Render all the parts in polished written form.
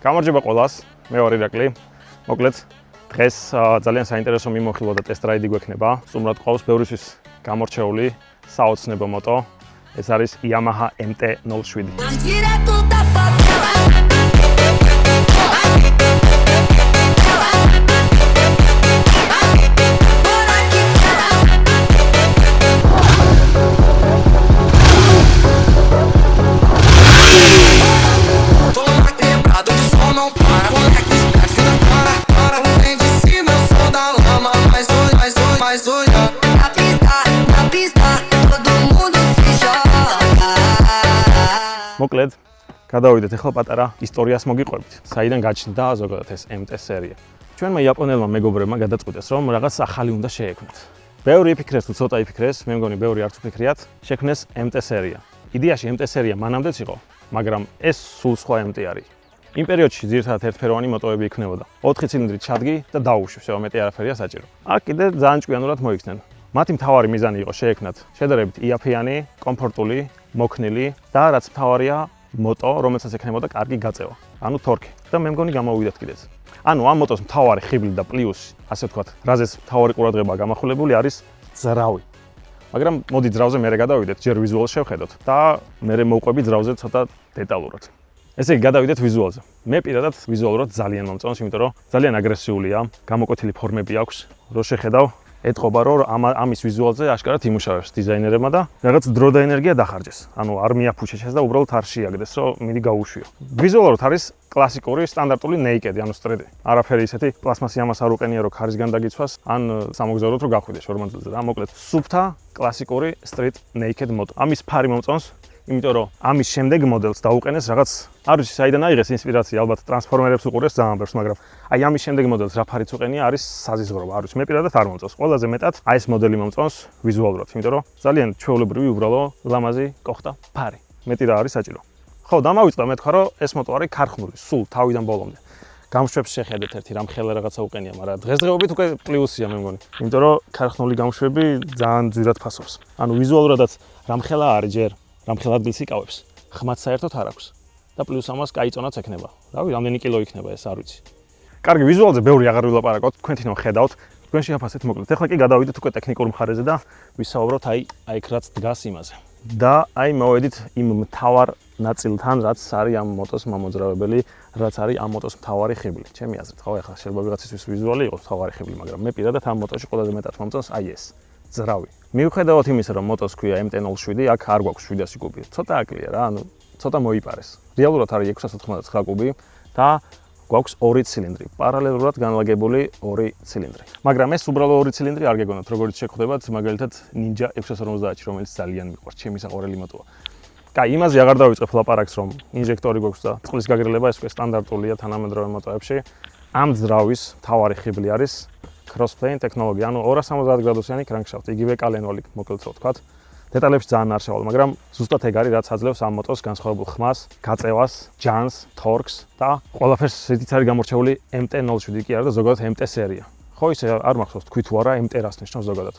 გამარჯობა ყველას, მე ვარ ირაკლი. მოკლედ, დღეს ძალიან საინტერესო მიმოხილვა და ტესტ-რაიდი გვექნება. სტუმრად ყავს ბევრისთვის გამორჩეული საოცნებო მოტო. ეს არის Yamaha MT-07. მოკლედ, გადავიდეთ ახლა პატარა ისტორიას მოგიყვებით. საიდან გაჩნდა ზოგადად ეს MT სერია. ჩვენმა იაპონელმა მეგობრებმა გადაწყვიტეს, რომ რაღაც ახალი უნდა შეექმნათ. ბევრი იფიქრეს, თუ ცოტა იფიქრეს, მე მგონი ბევრი არც უფიქრიათ, შექმნეს MT სერია. იდეაში MT სერია მანამდეც იყო, მაგრამ ეს სულ სხვა MT არის. იმ პერიოდში ძირითადად ერთფეროვანი მოტოები იქნებოდა. 4 ცილინდრით ჩადგი და დაუშვი, всё, მეტი არაფერია საჭირო. აქ კიდე ძალიან ჭკვიანურად მოიქცნენ. მათი მთავარი მიზანი იყო შეექმნათ შედარებით იაფიანი, კომფორტული, მოქნილი და რაც მთავარია მოტო, რომელსაც ექნებოდა კარგი გაწევა, ანუ თორკი. და მე მგონი გამოვიდეთ კიდეც. ანუ ამ მოტოს მთავარი ხიბლი და პლუსი, ასე ვთქვათ, რაზეც მთავარი ყურადღება გამახვილებული არის ძრავი. მაგრამ მოდი ძრავზე მერე გადავიდეთ, ჯერ ვიზუალს შევხედოთ და მერე მოვყვები ძრავზე ცოტა დეტალურად. ესე იგი, გადავიდეთ ვიზუალზე. მე პირადად ვიზუალურად ძალიან მომწონს, იმიტომ რომ ძალიან აგრესიულია, გამოკვეთილი ფორმები აქვს, რო შეხედავ ეთყობა, რომ ამის ვიზუალზე აშკარად იმუშავებს დიზაინერებმა და რაღაც დრო და ენერგია დახარჯეს. ანუ არ მიაფუჩეჩეს და უბრალოდ არ შეაგდეს, რომ მიდი გაუშვიო. ვიზუალურად არის კლასიკური, სტანდარტული ნეიკედი, ანუ სტრედი. არაფერი ისეთი პლასმასი ამას არ უყენია, რომ ქარისგან დაგიცვას, ან სამოგზაუროდ რომ გახვიდე შორმანძილზე და მოკლედ სუფთა კლასიკური სტრიტ ნეიკედ მოტო. ამის ფარი მომწონს, იმიტომ რომ ამის შემდეგ მოდელს დაუყენეს რაღაც, არ ვიცი საიდან აიღეს ინსპირაცია, ალბათ ტრანსფორმერებს უყურეს ძალიან ბევრს, მაგრამ აი ამის შემდეგ მოდელს რა ფარიც უყენია არის საზიზღრობა, არ ვიცი, მე პირადად არ მომწონს. ყველაზე მეტად აი ეს მოდელი მომწონს ვიზუალურად, იმიტომ რომ ძალიან ჩვეულებრივი უბრალო ლამაზი კოხტა ფარი. მეტი რა არის საჭირო. ხო, დამავიწყდა მეთქვა, რომ ეს მოტო არის ქარხნული, სულ თავიდან ბოლომდე. გამშვებს შეხედეთ ერთი რამხელა რაღაცა უყენია, მაგრამ დღესდღეობით უკვე პლუსია მე მგონი. იმიტომ რომ ქარხნული გამშვები ძალიან ძვირად ფასობს. ანუ ვიზუალურადაც რამხელა არის ჯერ რამხელა ადგილს იკავებს, ხმაც საერთოდ არ აქვს და პლუს ამას კაი წონაც ექნება. რავი, რამდენი კილო იქნება ეს, არ ვიცი. კარგი, ვიზუალზე ბევრი აღარ ვილაპარაკოთ, თქვენთვინო ხედავთ, თქვენ შეაფასეთ მოკლედ. ახლა კი გადავიდეთ უკვე ტექნიკურ მხარეზე და ვისაუბროთ აი იქ რაც დგას იმაზე. და აი მოვედით იმ მთავარ ნაწილთან, რაც არის ამ მოტოს მამოძრავებელი, რაც არის ამ მოტოს მთავარი ხიბლი. ჩემი აზრით, ხო, ახლა შეიძლება ვიღაცისთვის ვიზუალი იყოს მთავარი ხიბლი, მაგრამ მე პირადად ამ მოტოში ყველაზე მეტად მომწონს აი ეს. ძრავი. მიუხედავად იმისა, რომ მოტოს ქვია MT-07, აქ არ გვაქვს 700 კუბი. ცოტა აკლია რა, ანუ ცოტა მოიპარეს. რეალურად არის 699 კუბი და გვაქვს 2 ცილინდრი, პარალელურად განლაგებული 2 ცილინდრი. მაგრამ ეს უბრალო 2 ცილინდრი არ გეგონათ, როგორც შეგხვდებათ, მაგალითად Ninja 650, რომელიც ძალიან მიყვარს, ჩემი საყვარელი მოტოა. კაი, იმაზე აღარ დავიწყებ ლაპარაკს, რომ ინჟექტორი გვაქვს და წყლის გაგრილება ეს უკვე სტანდარტულია თანამედროვე მოტოებში. ამ ძრავის მთავარი ხიბლი არის crossplane ტექნოლოგია, ანუ 270 გრადუსიანი კრანკშაფტი, იგივე კალენვალი, მოკლედ რო ვთქვათ. დეტალებში ძალიან არ შევალ, მაგრამ ზუსტად ეგ არის, რაც აძლევს ამ მოტოს განსხვავებულ ხმას, გაწევას, ჯანს, თორკს და ყველაფერს ისიც არის გამორჩეული MT-07 კი არა და ზოგადად MT სერია. ხო, ისე არ მახსოვს თქვი თუ არა MT რას ნიშნავს ზოგადად.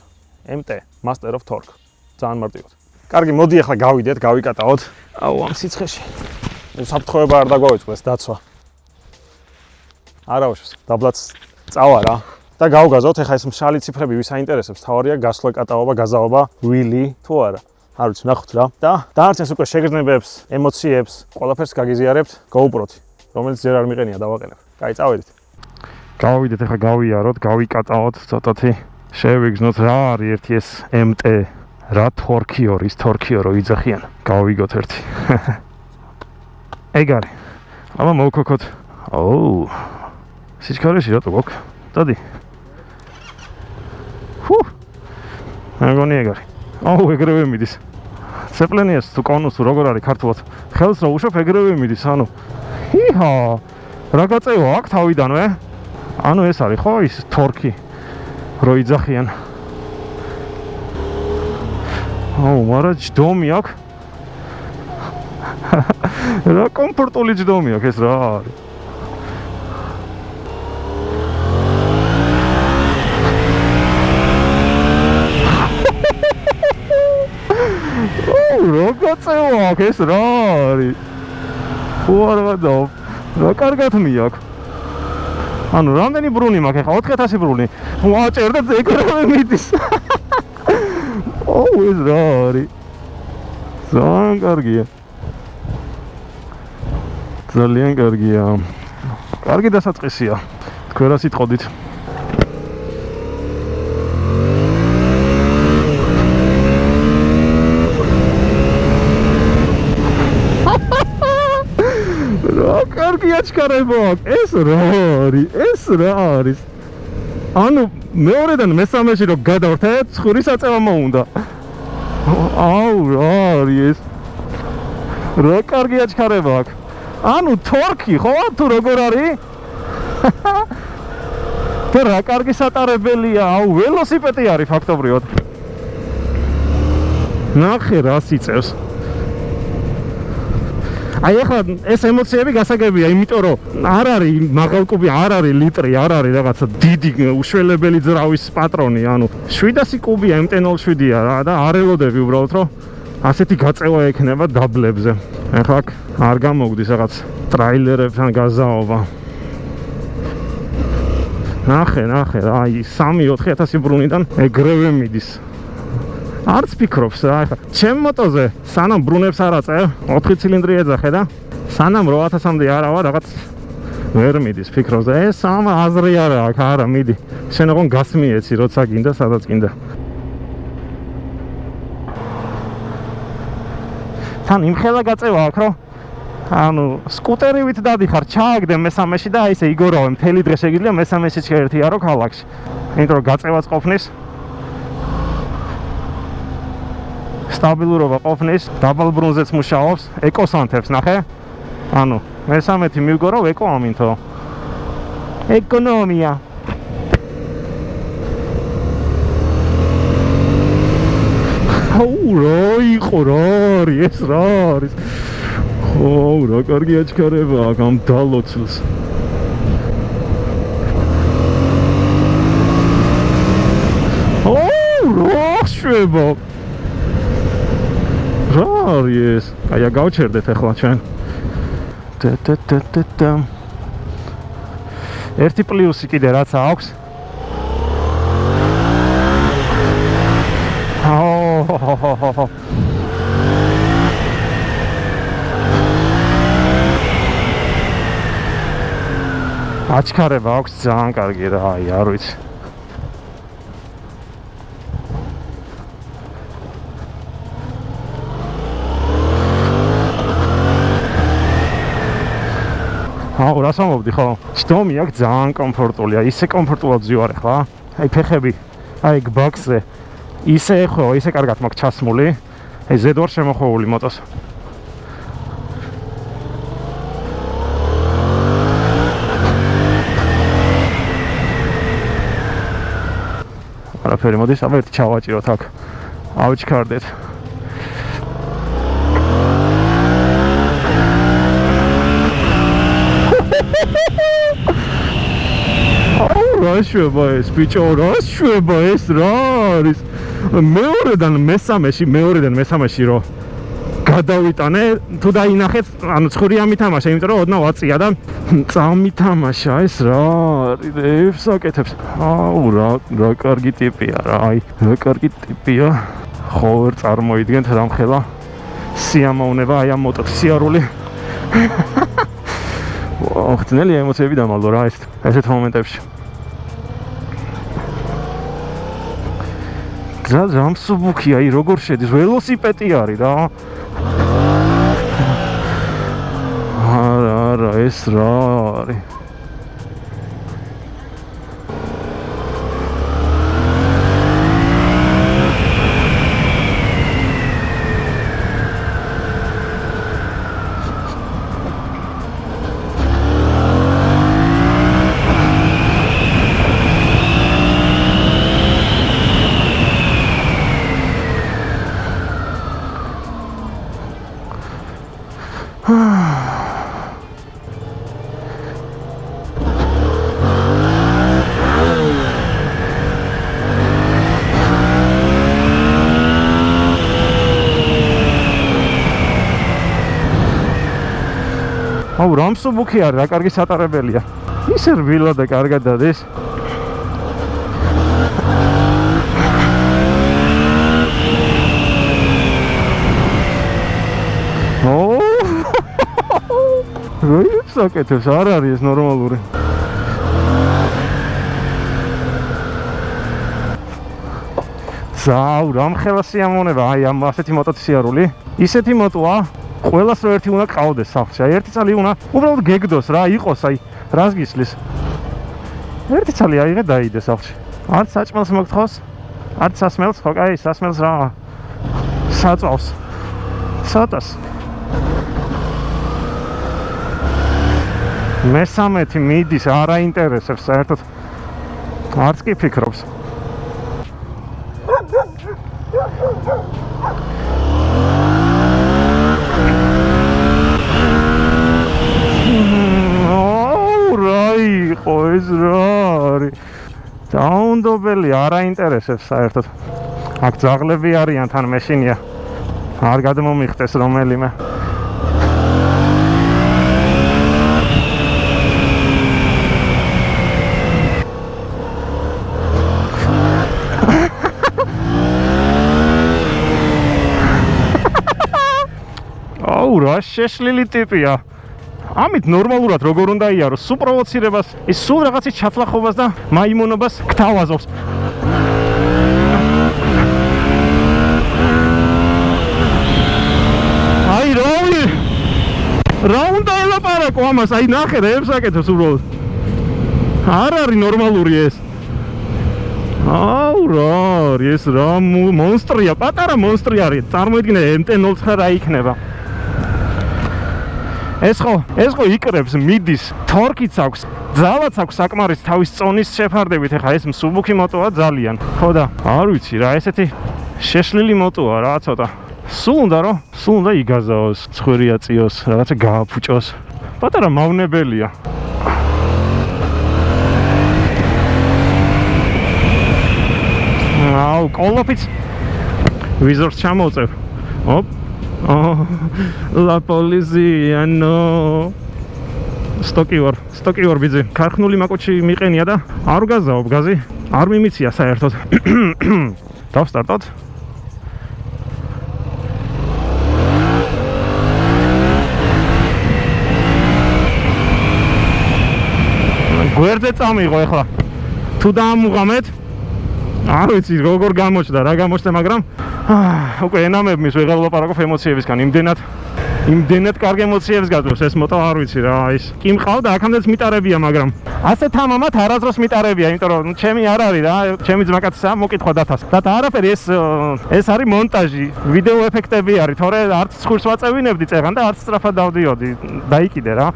MT, Master of Torque. ძალიან მარტივად. კარგი, მოდი ახლა გავიდეთ, გავიკატაოთ. აუ, ამ სიცხეში. საფრთხეობა არ დაგვაუწყდეს, დაცვა. არა უშავს, დაბლაც წავა რა. და გავგაზავთ, ეხლა ეს მშრალი ციფრები ვის აინტერესებს, თავარია გასვლა, კატაობა, გაზაობა, ვილი, თუ არა. არ ვიცი, ნახოთ რა. და დაარჩენს უკვე შეგრძნებებს, ემოციებს, ყველაფერს გაგიზიარებთ GoPro-ით, რომელიც ჯერ არ მიყენია, დავაყენებ. კაი, წავედით. გავიდეთ, ეხლა გავიაროთ, გავიკატაოთ, ცოტათი შევიგზნოთ რა არის ერთი ეს MT, რა თორკიო, რის თორკიო რო იძახიან. გავიგოთ ერთი. ეგ არის. აბა მოვქოქოთ. ოუ. სიჩქარეში რატო გვაქვს? დადი. მე მგონი ეგ არის. აუ, ეგრევე მიდის. ცეპლენიას თუ კონუს თუ როგორ არის ქართულად. ხელს რო უშვებ ეგრევე მიდის, ანუ. ჰიჰა! რა გაწევა აქ თავიდანვე? ანუ ეს არის ხო ის თორკი რო იძახიან. აუ, მარა ჯდომი აქვს. რა კომფორტული ჯდომი აქვს ეს რა არის? რა გაწევა აქვს ეს რა არის? უარვადო რა კარგად მიაქვს. ანუ რამდენი ბრუნი მაქვს ახლა 4000 ბრუნი. ვაჭერდა ეგრევე მიდის. ეს რა არის? ძალიან კარგია. ძალიან კარგია. კარგი დასაწყისია. თქვენ რა სიტყოდით? რა კარგი აჩქარება აქვს. ეს რა არის? ეს რა არის? ანუ მეორედან მესამეში რო გადავრთე, ცხურის აწევა მოუნდა. აუ, რა არის ეს? რა კარგი აჩქარება აქვს. ანუ თორქი ხო თუ როგორ არის? და რა კარგი სატარებელია. აუ, ველოსიპედი არის ფაქტობრივად. ნახე რა სიწევს. აი ახლა ეს ემოციები გასაგებია, იმიტომ რომ არ არის მაღალკუბი, არ არის ლიტრი, არ არის რაღაცა დიდი უშველებელი ძრავის პატრონი, ანუ 700 კუბია MT-07-ია რა და არ ელოდები უბრალოდ რომ ასეთი გაწევა ექნება დაბლებზე. ახლა არ გამოგდის რაღაც ტრაილერებთან გაზაობა. ნახე, აი 3-4000 ბრუნიდან ეგრევე მიდის. არც ფიქრობს რა, ახლა ჩემ მოტოზე სანამ ბრუნებს არ აწევ, 4 ცილინდრი ეძახე და სანამ 8000-მდე არა ვარ, რაღაც ვერ მიდის, ფიქრობს და ეს ამ აზრი არა აქვს, არა მიდი. შენ ოღონ გასმიეცი, როცა გინდა, სადაც გინდა. თან იმხელა გაწევა აქვს, რომ ანუ სკუტერივით დადიხარ, ჩააგდე მესამეში და აი ესე იგორავე, მთელი დღე შეგიძლია მესამეში შეერთია რო ქალაქში. იმიტომ რომ გაწევაც ყოფნის სტაბილურობა ყოფნის, დაბალ ბრუნზეც მუშაობს, ეკოსანთებს, ნახე? ანუ, მესამეთი მივგორავ ეკო ამინთო. ეკონომია. აუ, რა იყო, რა არის, ეს რა არის? აუ, რა კარგი აჩქარება აქვს ამ დალოცილს. აუ, რა შვება. რა არის ეს? აი გავჩერდეთ ახლა ჩვენ. ერთი პლუსი კიდე რაც აქვს. აჩქარება აქვს ძალიან კარგი რა, აი არ ვიცი. აუ, რას ამბობდი ხო? ჩდომი აქ ძალიან კომფორტულია, ისე კომფორტულად ვზივარ ახლა. აი ფეხები, აი ბაქსზე. ისე ხო, ისე კარგად მაქვს ჩასმული. აი ზედ ვარ შემოხვეული მოტოს. არაფერი, მოდის, აბა ერთი ჩავაჭიროთ აქ. ავჩქარდეთ. რა შვება ეს ბიჭო, რა შვება ეს რა არის? მეორედან მესამეში რო გადავიტანე, თუ დაინახეთ, ანუ ცხური ამითამაშა, იმიტომ რომ ოდნავ აწია და წამითამაშა ეს რა არის? ევს აკეთებს. აუ, რა კარგი ტიპია რა, აი, რა კარგი ტიპია. ხო, ვერ წარმოიდგენთ რამხელა სიამოვნება აი ამ მოტოს სიარული. ხთნელი ემოციები დამალვა რა ესეთ მომენტებში. ძალიან მსუბუქია, აი როგორ შედის, ველოსიპედი არის რა. არა, ეს რა არის? აუ, რა მსუბუქი არის, რა კარგი სატარებელია. ისე რბილა და კარგად დადეს. საკეთებს, არ არის ეს ნორმალური. ზაუ, რამხელა სიამონება, აი ამ ასეთი მოტოც სიარული. ისეთი მოტოა, ყველას რო ერთი უნდა ყავდეს სახლში. აი ერთი წალი უნდა უბრალოდ გეგდოს რა, იყოს, აი რას გისლის. ერთი წალი აიღე დაიდე სახლში. არც საჭმელს მოგთხოვს, არც სასმელს, ხო, აი სასმელს რა საწავს. სატას. მესამეთი მიდის, არ აინტერესებს საერთოდ. არც კი ფიქრობს. ეს რა არის? დაუნდობელი, არ აინტერესებს საერთოდ. აქ ძაღლები არიან თან მეშინია. არ გადმომიხდეს რომელიმე. აუ, რა შეშლილი ტიპია. ამით ნორმალურად როგორ უნდა იაროს, სულ პროვოცირებას, ის სულ რაღაცის ჩათლახობას და მაიმონობას გთავაზობს. აი რა უნდა ელაპარაკო ამას, აი ნახე რა ებსაკეთებს უბრალოდ. არ არის ნორმალური ეს. აუ რა არის ეს, რა მონსტრია, პატარა მონსტრი არის. წარმოიდგინე MT-09 რა იქნება. ეს ხო იკრებს, მიდის, თორკიც აქვს, ძალაც აქვს საკმარის თავის წონის შეფარდებით. ეხლა ეს მსუბუქი მოტოა ძალიან. ხო და არ ვიცი რა, ესეთი შეშლილი მოტოა რა ცოტა. სულ უნდა იგაზაოს, ცხვირი აწიოს, რაღაცა გააფუჭოს. პატარა მავნებელია. აუ, კოლოფიც ვიზორს ჩამოვწევ. ოპ. La polizia, no. სტოკი ვარ ბიძი. ქარხნული მაკოჩი მიყენია და არ გაზაობ გაზი. არ მიმიცია საერთოდ. დავსტარტოთ. გვერდზე წამიღო ეხლა. თუ დაამუღამეთ, არ ვიცი როგორ გამოჩნდა, რა გამოჩნდა, მაგრამ უკვე ენამებმის ვეღარ ვლაპარაკობ ემოციებისგან, იმდენად კარგ ემოციებს გაძლევს ეს მოტო, არ ვიცი რა, ის კი მყავდა, აქამდეც მიტარებია, მაგრამ ასე თამამად არასდროს მიტარებია, იმიტომ რომ ჩემი არ არის რა, ჩემი ძმაკაცსა მოკითხვა დათას. და არაფერი ეს არის მონტაჟი, ვიდეო ეფექტები არის, თორე არც ცხვირს ვაწევინებდი წეღან და არც სწრაფად დავდიოდი, დაიკიდე რა.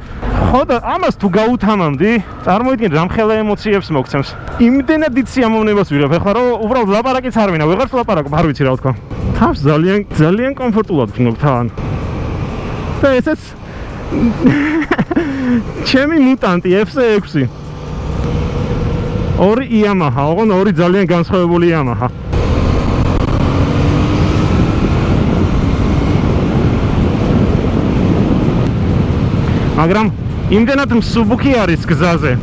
ხო და ამას თუ გაუთამამდი, წარმოიდგინე რამხელა ემოციებს მოგცემს. იმდენად დიდ სიამოვნებას ვიღებ, ეხლა რომ უბრალოდ ლაპარაკიც არ ვინა, ვეღარ ვლაპარაკობ, არ ვიცი რა ვთქვა. თავს ძალიან კომფორტულად ვქნობ თან. და ესეც ჩემი მუტანტი FC6. ორი Yamaha, ოღონ ორი ძალიან განსხვავებული Yamaha. მაგრამ იმდენად მსუბუქი არის გზაზე.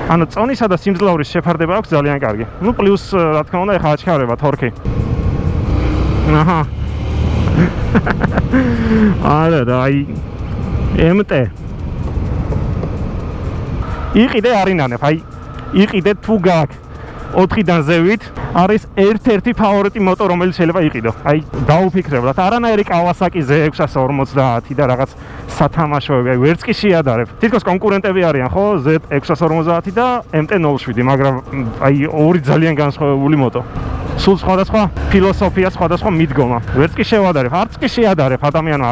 ანუ წონისა და სიმძლავრის შეფარდება აქვს ძალიან კარგი. ნუ პლუს რა თქმა უნდა ეხლა აჩქარება თორკი. აჰა. არა და აი MT. იყიდე არინანებ, აი იყიდე თუ გაქვს 4-დან ზევით არის ერთ-ერთი ფავორიტი მოტო რომელიც შეიძლება იყიდო. აი დაუფიქრებლად, არანაირი Kawasaki Z650 და რაღაც სათამაშოები, აი ვერც კი შეადარებ. თითქოს კონკურენტები არიან, ხო? Z650 და MT-07, მაგრამ აი ორი ძალიან განსხვავებული მოტო. სულ სხვადასხვა ფილოსოფია, სხვადასხვა მიდგომა. ვერც კი შევადარებ, არც კი შეადარებ ადამიანმა,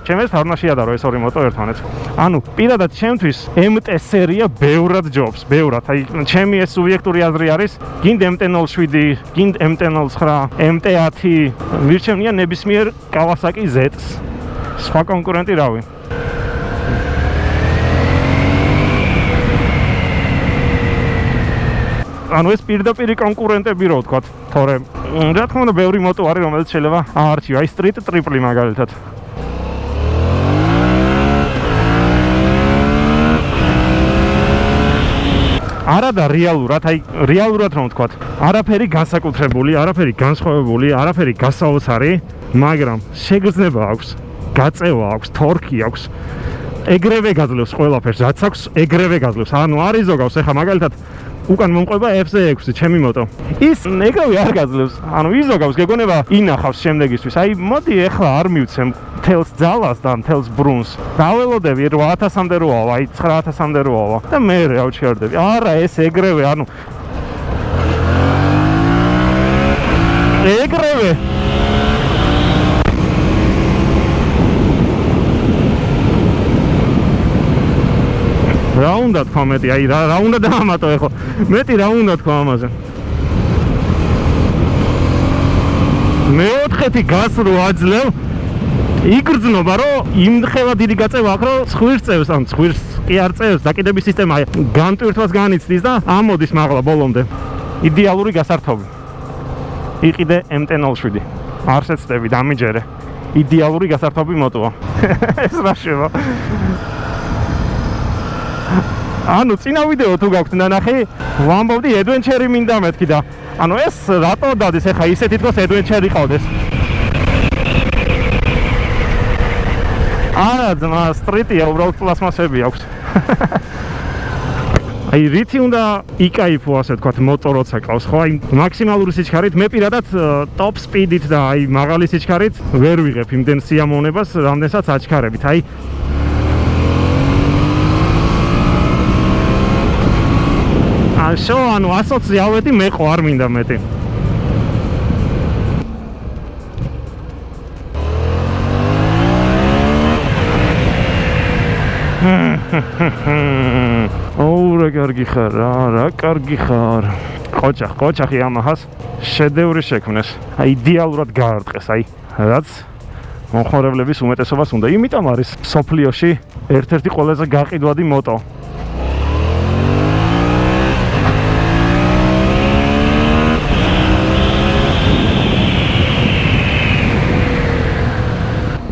ჩემს არ უნდა შეადარო ეს ორი მოტო ერთმანეთს. ანუ პირადად ჩემთვის MT სერია ბევრად ჯობს, ბევრად. აი ჩემი ეს სუბიექტური აზრი არის, გინდ MT-07, გინდ MT-09, MT-10, მირჩევნია ნებისმიერ Kawasaki Z-ს. სხვა კონკურენტი რავი. ანუ ეს პირდაპირი კონკურენტები რო ვთქვათ, თორემ რა თქმა უნდა ბევრი მოტო არის, რომელიც შეიძლება აარჩიო, აი Street Triple მაგალითად. არა და რეალურად, აი რეალურად რომ ვთქვათ, არაფერი განსაკუთრებული, არაფერი განსხვავებული, არაფერი გასაოცარი, მაგრამ შეგრძნება აქვს, გაწევა აქვს, თორქი აქვს. ეგრევე გაძლევს ყველაფერს, რაც აქვს, ეგრევე გაძლევს. ანუ არის ზოგავს, ეხლა მაგალითად უკან მომყვება FC6, ჩემი მოტო. ის ეგრევე არ გაძლევს. ანუ იზოგავს, გეგონება ინახავს შემდეგისთვის. აი, მოდი ეხლა არ მივცემ თელს ძალას და თელს ბრუნს. დაველოდები 8000-მდე რო ავა, აი 9000-მდე რო ავა და მე ავჩერდები. არა, ეს ეგრევე, ანუ ეგრევე რა უნდა თქვა მეტი, აი რა უნდა დაამატო ეხლა. მეტი რა უნდა თქვა ამაზე. მეოთხეთი გას რო აძლევ, იგრძნობა რომ იმხელა დიდი გაწევა აქვს რომ ცხვირს წევს, ან ცხვირს კი არ წევს, დაკიდების სისტემა განტვირთვას განიცდის და ამოდის მაღლა ბოლომდე. იდეალური გასართობი. იყიდე MT-07. არ შეცდები დამიჯერე. იდეალური გასართობი მოტოა. ეს რა შევა? ანუ წინა ვიდეო თუ გაქვთ ნანახი, ვამბობდი adventure მინდა მეთქი და ანუ ეს რატო დადეს ეხა ისე თითქოს adventure იყავდეს. არა, ძმა, სტრიტია, უბრალოდ პლასმასები აქვს. აი რითი უნდა იკაიფო ასე ვთქვათ მოტო როცა ყავს, ხო? აი მაქსიმალური სიჩქარით, მე პირადად top speed-ით და აი მაღალი სიჩქარით ვერ ვიღებ იმდენ სიამოვნებას, რამდენსაც აჩქარებით. აი შო, ანუ ასოციავეთი მე ხო არ მინდა მეტი. რა კარგი ხარ, რა კარგი ხარ. ყოჩახი Yamaha-ს შედევრი შექმნეს. აი იდეალურად გაარტყეს, აი რაც მომხმარებლების უმეტესობას უნდა. იმიტომ არის სოფლიოში ერთ-ერთი ყველაზე გაყიდვადი მოტო.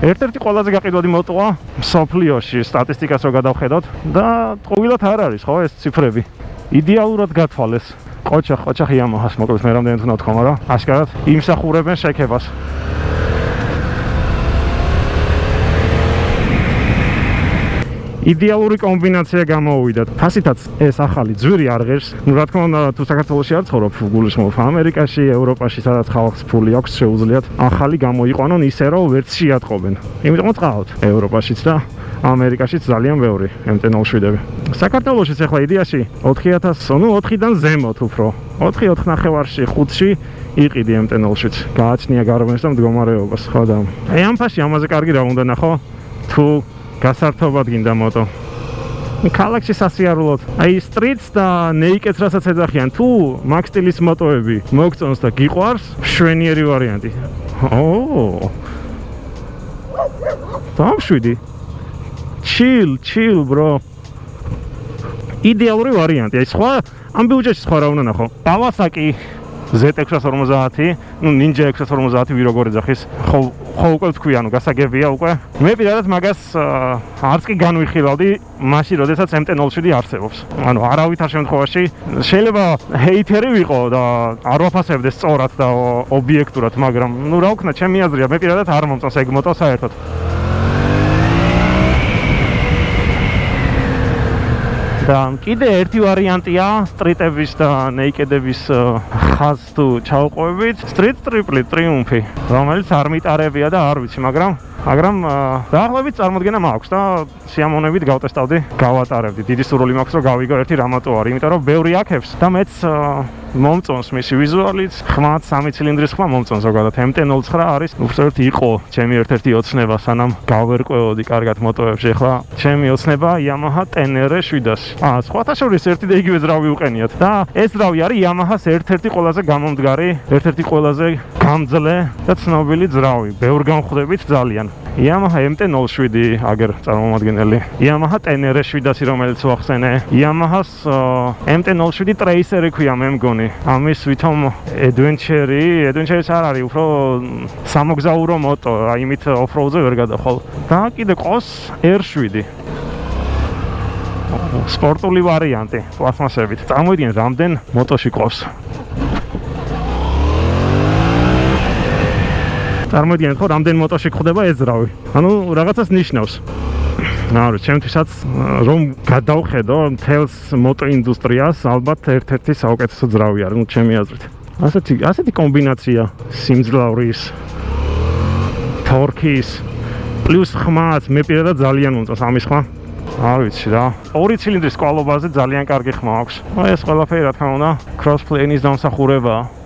ერთ-ერთი ყველაზე გაყიდვადი მოტოა სოფლიოში, სტატისტიკას რო გადავხედოთ და ყოველად არ არის, ხო, ეს ციფრები. იდეალურად გათვალეს. ყოჩახი Yamaha-ს, მოკლედ მე რამდენად უნდა ვთქვა, მაგრამ აშკარად იმსახურებენ შექებას. იდეალური კომბინაცია გამოუვიდა. ფასითაც ეს ახალი ძვირი არ ღირს. ნუ რა თქმა უნდა, თუ საქართველოში არ ცხოვრობ, გულისხმობ ამერიკაში, ევროპაში, სადაც ხალხს ფული აქვს, შეუძლიათ ახალი გამოიყვანონ ისე, რომ ვერც შეატყობენ. იმიტომ წავთ ევროპაშიც და ამერიკაშიც ძალიან ბევრი MT-07-ები. საქართველოშიც ახლა იდეაში 4000, ნუ 4-დან ზემოთ უფრო. 4 ნახევარში, 5-ში იყიდი MT-07-ს. გააჩნია გარემოს და მდგომარეობას, ხო და აი ამ ფასში ამაზე კარგი რა უნდა ნახო, თუ გასართობად გინდა მოტო. ქალაქში სასიარულოდ. აი Streets და Naked-ს რასაც ეძახიან, თუ მაგ სტილის მოტოები მოგწონს და გიყვარს, მშვენიერი ვარიანტი. დამშვიდი. Chill, bro. იდეალური ვარიანტი. აი სხვა ამ ბიუჯეტში სხვა რა უნდა ნახო. Kawasaki Z650, ну Ninja 650 ვიროგორ ეძახის. ხო უკვე თქვი, ანუ გასაგებია უკვე. მე პირადად მაგას არც კი განვიხილავდი, მაშინ როდესაც MT-07 არსებობს. ანუ არავითარ შემთხვევაში შეიძლება ჰეითერი ვიყო და არ ვაფასებდე სწორად და ობიექტურად, მაგრამ ну რა ვქნა, ჩემი აზრია, მე პირადად არ მომწონს ეგ მოტო საერთოდ. და კიდე ერთი ვარიანტია სტრიტების და ნეიკედების ხაზს თუ ჩავყვებით, Street Triple ტრიუმფი, რომელიც არ მიტარებია და არ ვიცი, მაგრამ დაახლოებით წარმოდგენა მაქვს და სიამოვნებით გავტესტავდი, გავატარებდი. დიდი სურვილი მაქვს, რომ გავიგო ერთი რა მოტო არის, იმიტომ რომ ბევრი აქებს და მეც მომწონს მისი ვიზუალიც, ხმაც 3 ცილინდრის ხმა მომწონს ზოგადად. MT-09 არის უბრალოდ იყო ჩემი ერთ-ერთი ოცნება, სანამ გავერკვეოდი კარგად მოტოებში. ახლა ჩემი ოცნება Yamaha Tenere 700. სხვათა შორის ერთი და იგივე ძრავი უყენიათ და ეს ძრავი არის Yamaha-ს ერთ-ერთი ყველაზე გამომდგარი, ერთ-ერთი ყველაზე გამძლე და ცნობილი ძრავი. ბევრ განხვდებით ძალიან. Yamaha MT-07 აგერ წარმომადგენელი. Yamaha Tenere 700 რომელიც ვახსენე. Yamaha-ს MT-07 Tracer ქვია მე მგონი. ამის ვითომ adventure-ის არ არის, უფრო სამოგზაურო მოტო, აიმით off-road-ზე ვერ გადახვალ. და კიდე ყავს R7. სპორტული ვარიანტი, პლასმასებით. წარმოიდგინეთ, რამდენ მოტოში ყავს. წარმოიდგინეთ, ხო, რამდენ მოტოში გვხდება ეძრავი. ანუ რაღაცას ნიშნავს. ნაუ, ჩემთვისაც რომ გადავხედო მთელს მოტო ინდუსტრიას, ალბათ ერთ-ერთი საუკეთესო ძრავი არის, ну, ჩემი აზრით. ასეთი კომბინაცია სიმძლავრის, თორქის, პლუს ხმაც, მე პირადად ძალიან მომწონს ამის ხმა. არ ვიცი რა. 2 ცილინდრის კვალობაზე ძალიან კარგი ხმა აქვს. ეს ყველაფერი რა თქმა უნდა, cross-plane-ის დამსახურებაა.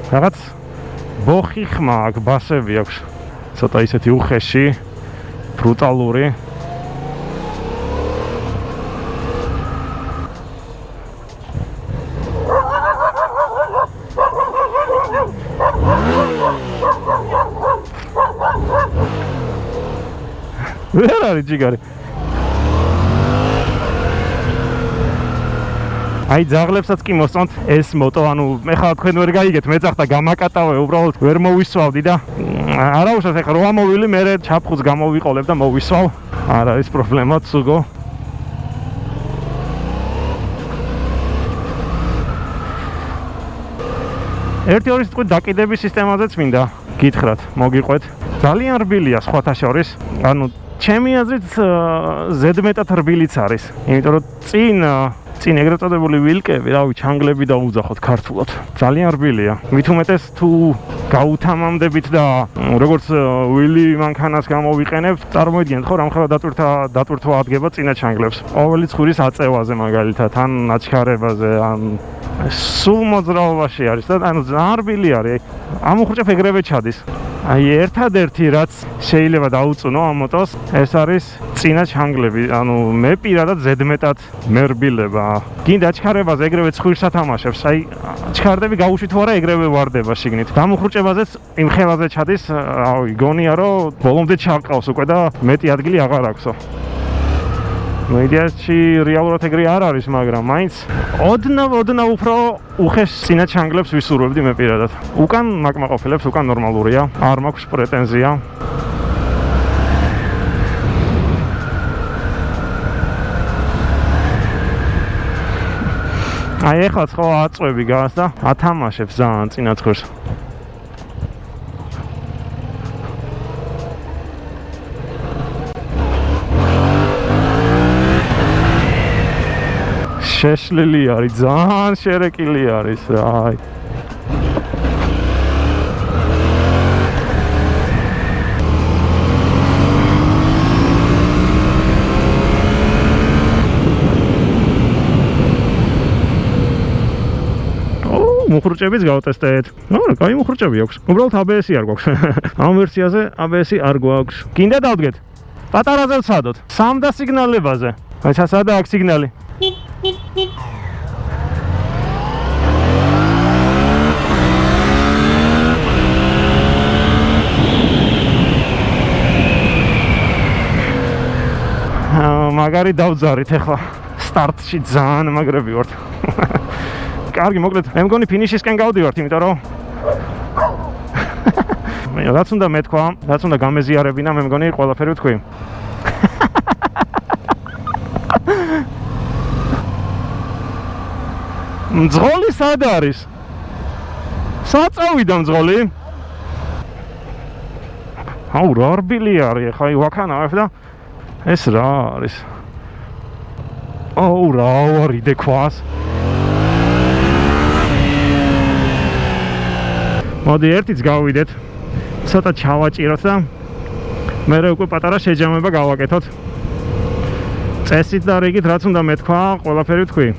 რაღაც ბოხი ხმა აქვს, ბასები აქვს. ცოტა ისეთი უხეში, ბრუტალური. ვერ არის ჯიგარი. აი ძაღლებსაც კი მოსწონთ ეს მოტო, ანუ მე ხა თქვენ ვერ გაიგეთ, მეძახდა გამაკატავე, უბრალოდ ვერ მოვისვავდი და არა უშავს ეხლა რო ამოვილი, მე ჩაფხუს გამოვიყოლებ და მოვისვავ. არ არის პრობლემა, ცუგო. ერთი-ორი სიტყვით დაკიდების სისტემაზეც მინდა გითხრათ, მოგიყვეთ. ძალიან რბილია სხვათა შორის, ანუ ჩემი აზრით ზედმეტად რბილიც არის, იმიტომ რომ წინ ეგრეთ წოდებული ვილკები, რავი, ჩანგლები დაუძახოთ ქართულად. ძალიან რბილია. მით უმეტეს თუ გაუთამამდებით და როგორც ვილი მანქანას გამოვიყენებთ, წარმოიდგინეთ ხო, რამხელა დატვირთვა ადგება წინა ჩანგლებს. ყოველი ცხვირის აწევაზე მაგალითად, ან აჩქარებაზე, ან სულ მოძრაობაში არის და ანუ ძალიან რბილი არის. ამოხრჭებ ეგრევე ჩადის. აი ერთადერთი რაც შეიძლება დაუწუნო ამ მოტოს, ეს არის წინა ჩანგლები, ანუ მე პირადად ზედმეტად მერბილება. გინდა აჩქარებაზე ეგრევე ცხვირს ათამაშებს, აი ჩქარდები გაუშვით თუ არა ეგრევე ვარდება შიგნით. დამოხრჭებაზეც იმ ხელაზე ჩადის, რავი, გონია რომ ბოლომდე ჩაყავს უკვე და მეტი ადგილი აღარ აქვსო. ну იდეაში რეალურად ეგრე არ არის, მაგრამ მაინც ოდნავ უფრო უხეშ წინა ჩანგლებს ვისურვებდი მე პირადად. უკან მაკმაყოფილებს, უკან ნორმალურია, არ მაქვს პრეტენზია. აი ეხლა ხო აწვევი გას და ათამაშებს ძალიან წინა ცხვირს. შეშლილი არის, ძალიან შერეკილი არის, აი. მუხრჭებიც გავტესტეთ. ნუ, კაი მუხრჭები აქვს. უბრალოდ ABS-ი არ გვაქვს. ამ ვერსიაზე ABS-ი არ გვაქვს. გინდა დავდგეთ? პატარაზე ვცადოთ. 3 სიგნალებაზე. აი, სადა აქ სიგნალი? მაგარი დავძარით ახლა სტარტში ძალიან მაგრები ვართ. კარგი, მოკლედ, მე მგონი ფინიშისკენ გავდივართ, იმიტომ რომ რაც უნდა მეთქვა, რაც უნდა გამეზიარებინა, მე მგონი ყველაფერი ვთქვი. მძღოლი სად არის? საწავიდა მძღოლი? აუ, რა რბილი არის, ხა ვაქანავებ და ეს რა არის? აუ, რა ვარიდე ქვას. მოდი ერთიც გავიდეთ, ცოტა ჩავაჭიროთ და მერე უკვე პატარა შეჯამება გავაკეთოთ. წესით და რიგით რაც უნდა მეთქვა, ყველაფერი ვთქვი.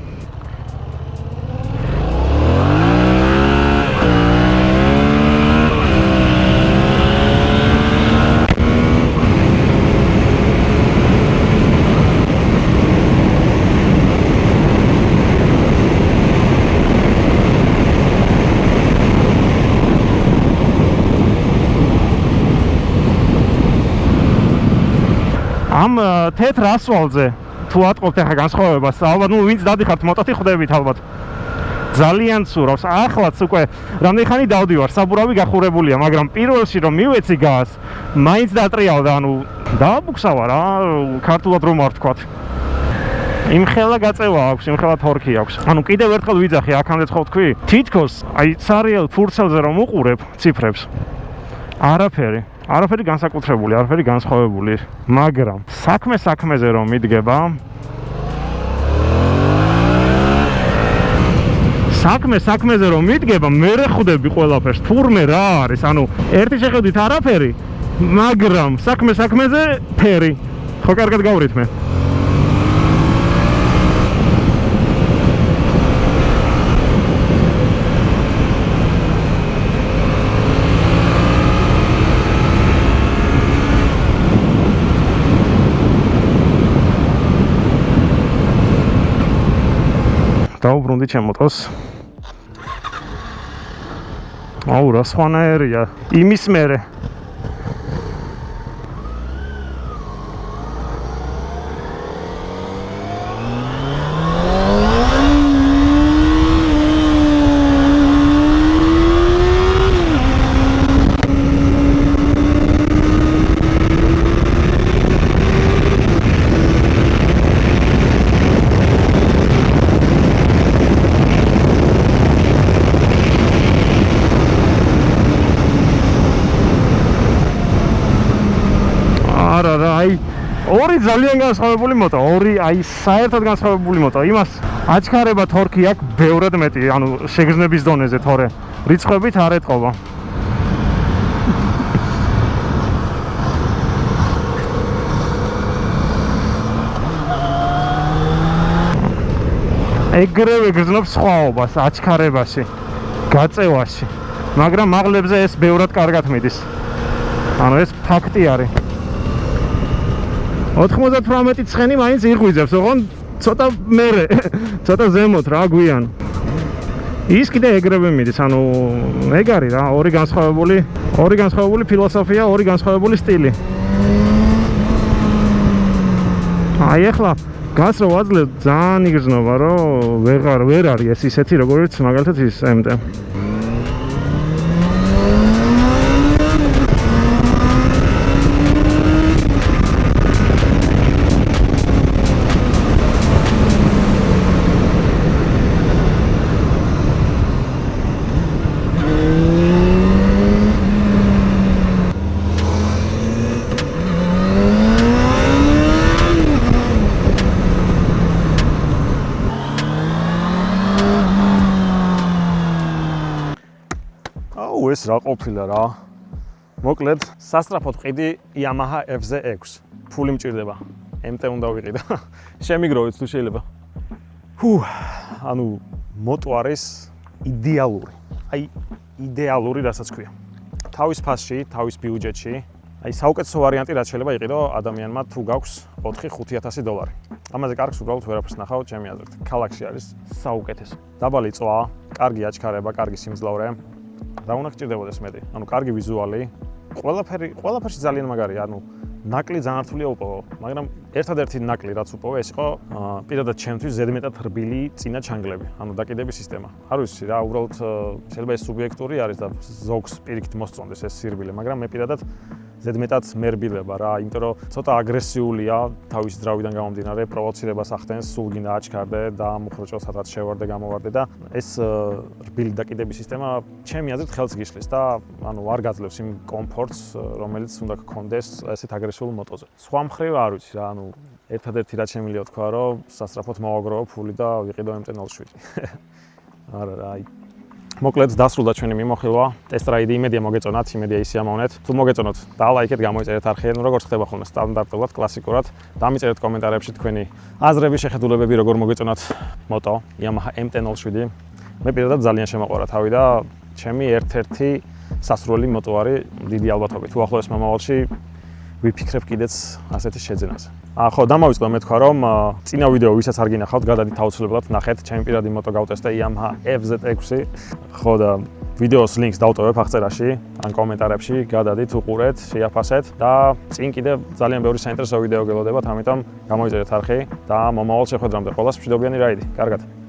ამ თეთრ ასვალზე თუ ატყობთ ახლა განსხვავებას, ალბათ ვინც დადიხართ მოტოთი ხვდებით ალბათ. ძალიან ცურავს. ახლაც უკვე რამდენი ხანი დავდივარ, საბურავი გახურებულია, მაგრამ პირველში რომ მივეცი გაზს, მაინც დატრიალდა, დააბუქსავა რა, ქართულად რომ არ ვთქვათ. იმხელა გაწევა აქვს, იმხელა თორქი აქვს. კიდევ ერთხელ ვიძახი, აქამდე ხო თქვი? თითქოს ცარიელ ფურცელზე რომ უყურებ ციფრებს, არაფერი განსაკუთრებული, არაფერი განსხვავებული, მაგრამ საქმეზე რომ მიდგება, საქმეზე რომ მიდგება, მე ხვდები ყველაფერს, თურმე რა არის, ერთი შეხედვით არაფერი, მაგრამ საქმეზე ფერი. ხო კარგად გავრითმე. დაუბრუნდი ჩემ მოტოს. რა სხვანაირია იმის მერე. ორი ძალიან განსხვავებული მოტო, საერთოდ განსხვავებული მოტო. იმას აჩქარება თორქი აქვს ბევრად მეტი, შეგრძნების დონეზე, თორე რიცხვებით არ ეტყობა. ეგრევე გრძნობს სხვაობას აჩქარებაში, გაწევაში, მაგრამ მაღლებზე ეს ბევრად კარგად მიდის. ეს ფაქტი არის. 98 ცხენი მაინც იღვიძებს, ოღონდ ცოტა მერე, ცოტა ზემოთ რა გვიან. ის კიდე ეგრევე მიდის, ეგ არის რა, ორი განსხვავებული ფილოსოფია, ორი განსხვავებული სტილი. ახლა გას რო ვაძლევ, ძალიან იგრძნობა, რომ ვერ არის ეს ისეთი, როგორც მაგალითად ის MT. ეს რა ყოფილა რა. მოკლედ, სასტრაფოდ ყიდი Yamaha FZ6. ფული მჭირდება. MT უნდა ვიყიდო. შემიგროვეთ თუ შეიძლება. მოტო არის იდეალური. იდეალური, რასაც ქვია. თავის ფასში, თავის ბიუჯეტში, საუკეთესო ვარიანტი რაც შეიძლება იყიდო ადამიანმა თუ გაქვს 4-5,000 $. ამაზე კარგს უბრალოდ ვერაფერს ნახავ, ჩემი აზრით. ქალაქში არის საუკეთესო. დაბალი წვა, კარგი აჩქარება, კარგი სიმძლავრე. რა უნდა გჭირდებოდეს მეტი? კარგი ვიზუალი, ყველაფერში ძალიან მაგარია, ნაკლი ძალიან რთულია უპოვო, მაგრამ ერთადერთი ნაკლი რაც უპოვო ეს იყო პირადად ჩემთვის ზედმეტად რბილი წინა ჩანგლები, დაკიდების სისტემა. არ ვიცი რა, უბრალოდ შეიძლება ეს სუბიექტური არის და ზოგს პირიქით მოსწონდეს ეს სირბილე, მაგრამ მე პირადად ზედმეტად მერბილება რა, იმიტომ რომ ცოტა აგრესიულია თავის ძრავიდან გამომდინარე, პროვოცირებას ახდენს, სულ გინდა აჩქარდე და ამუხროჭო სადღაც შევარდე, გამოვარდე და ეს რბილი დაკიდების სისტემა ჩემი აზრით ხელს გიშლის და არ გაძლევს იმ კომფორტს, რომელიც უნდა გქონდეს ესეთ აგრესიულ მოტოზე. სხვა მხრივ არ ვიცი რა, ერთადერთი რაც შემიძლია თქვა, რომ სასწრაფოდ მოვაგროვო ფული და ვიყიდო MT-07. არა რა, მოკლედ დასრულდა ჩვენი მიმოხილვა. ტესტრაიდი იმედია მოგეწონათ, იმედია ისიამოვნეთ. თუ მოგეწონოთ, დალაიქეთ, გამოიწერეთ არხი, როგორც ხდება ხოლმე სტანდარტულად, კლასიკურად. დამიწერეთ კომენტარებში თქვენი აზრები, შეხედულებები, როგორ მოგეწონათ მოტო Yamaha MT-07. მე პირადად ძალიან შემოყვარა თავი და ჩემი ერთ-ერთი სასურველი მოტო არის დიდი ალბათობით. უახლოეს მომავალში ვიფიქრებ კიდეც ასეთი შეძენაზე. ხო, დამავიწყდა მე თქვა რომ წინა ვიდეო ვისაც არ გინახავთ, გადადით აუცილებლად ნახეთ, ჩემი პირადი მოტო გავტესტე Yamaha FZ6. ხო და ვიდეოს ლინკს დავტოვებ აღწერაში ან კომენტარებში, გადადით, უყურეთ, შეაფასეთ და წინ კიდევ ძალიან ბევრი საინტერესო ვიდეო გელოდებათ, ამიტომ გამოიწერეთ არხი და მომავალ შეხვედრამდე ყველას მშვიდობიანი რაიდი. კარგად.